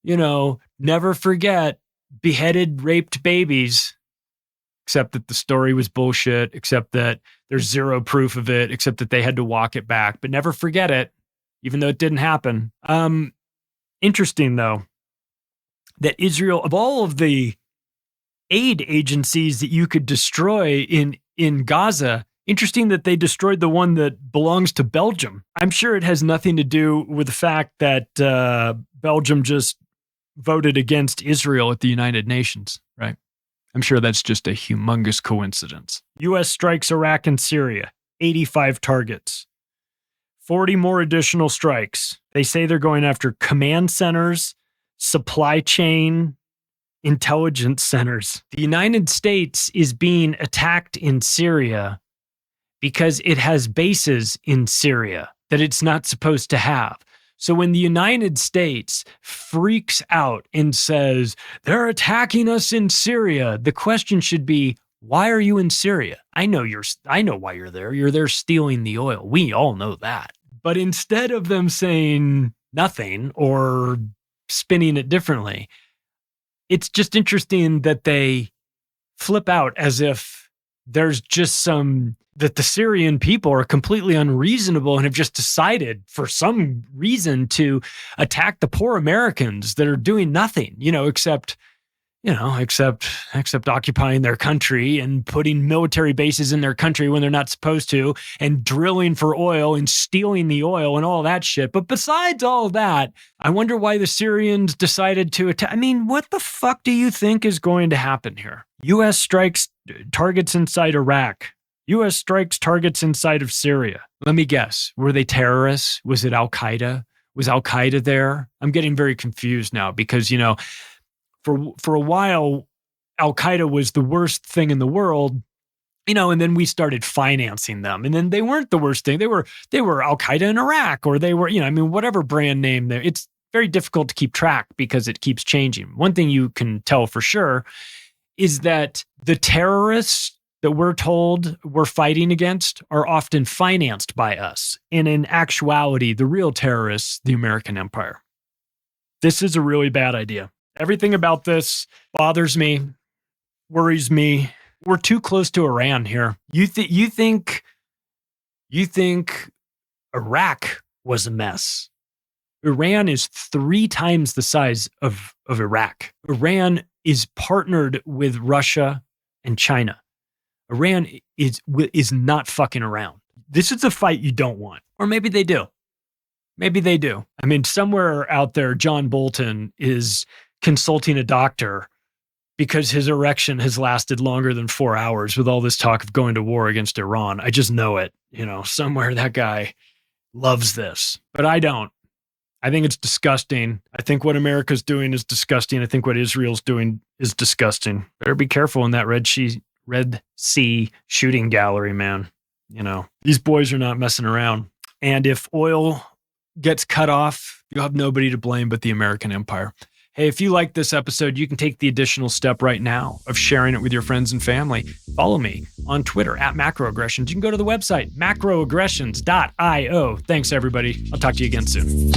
Never forget beheaded, raped babies. Except that the story was bullshit, except that there's zero proof of it, except that they had to walk it back. But never forget it, even though it didn't happen. Interesting, though, that Israel, of all of the aid agencies that you could destroy in Gaza, interesting that they destroyed the one that belongs to Belgium. I'm sure it has nothing to do with the fact that Belgium just voted against Israel at the United Nations, right? I'm sure that's just a humongous coincidence. U.S. strikes Iraq and Syria, 85 targets, 40 more additional strikes. They say they're going after command centers, supply chain, intelligence centers. The United States is being attacked in Syria because it has bases in Syria that it's not supposed to have. So when the United States freaks out and says, they're attacking us in Syria, the question should be, why are you in Syria? I know why you're there. You're there stealing the oil. We all know that. But instead of them saying nothing or spinning it differently, it's just interesting that they flip out as if there's just that the Syrian people are completely unreasonable and have just decided for some reason to attack the poor Americans that are doing nothing, except occupying their country and putting military bases in their country when they're not supposed to, and drilling for oil and stealing the oil and all that shit. But besides all that, I wonder why the Syrians decided to attack. What the fuck do you think is going to happen here? U.S. strikes targets inside Iraq. U.S. strikes targets inside of Syria. Let me guess. Were they terrorists? Was it Al-Qaeda? Was Al-Qaeda there? I'm getting very confused now because, for a while, Al-Qaeda was the worst thing in the world, and then we started financing them. And then they weren't the worst thing. They were Al-Qaeda in Iraq, or they were, whatever brand name there. It's very difficult to keep track because it keeps changing. One thing you can tell for sure is that the terrorists that we're told we're fighting against are often financed by us. And in actuality, the real terrorists, the American empire. This is a really bad idea. Everything about this bothers me, worries me. We're too close to Iran here. You think Iraq was a mess. Iran is 3 times the size of Iraq. Iran is partnered with Russia and China. Iran is not fucking around. This is a fight you don't want. Or maybe they do. Maybe they do. I mean, somewhere out there, John Bolton is consulting a doctor because his erection has lasted longer than 4 hours with all this talk of going to war against Iran. I just know it. Somewhere that guy loves this. But I don't. I think it's disgusting. I think what America's doing is disgusting. I think what Israel's doing is disgusting. Better be careful in that Red Sea shooting gallery, man. These boys are not messing around. And if oil gets cut off, you'll have nobody to blame but the American empire. Hey, if you like this episode, you can take the additional step right now of sharing it with your friends and family. Follow me on Twitter @macroaggressions. You can go to the website, macroaggressions.io. Thanks, everybody. I'll talk to you again soon.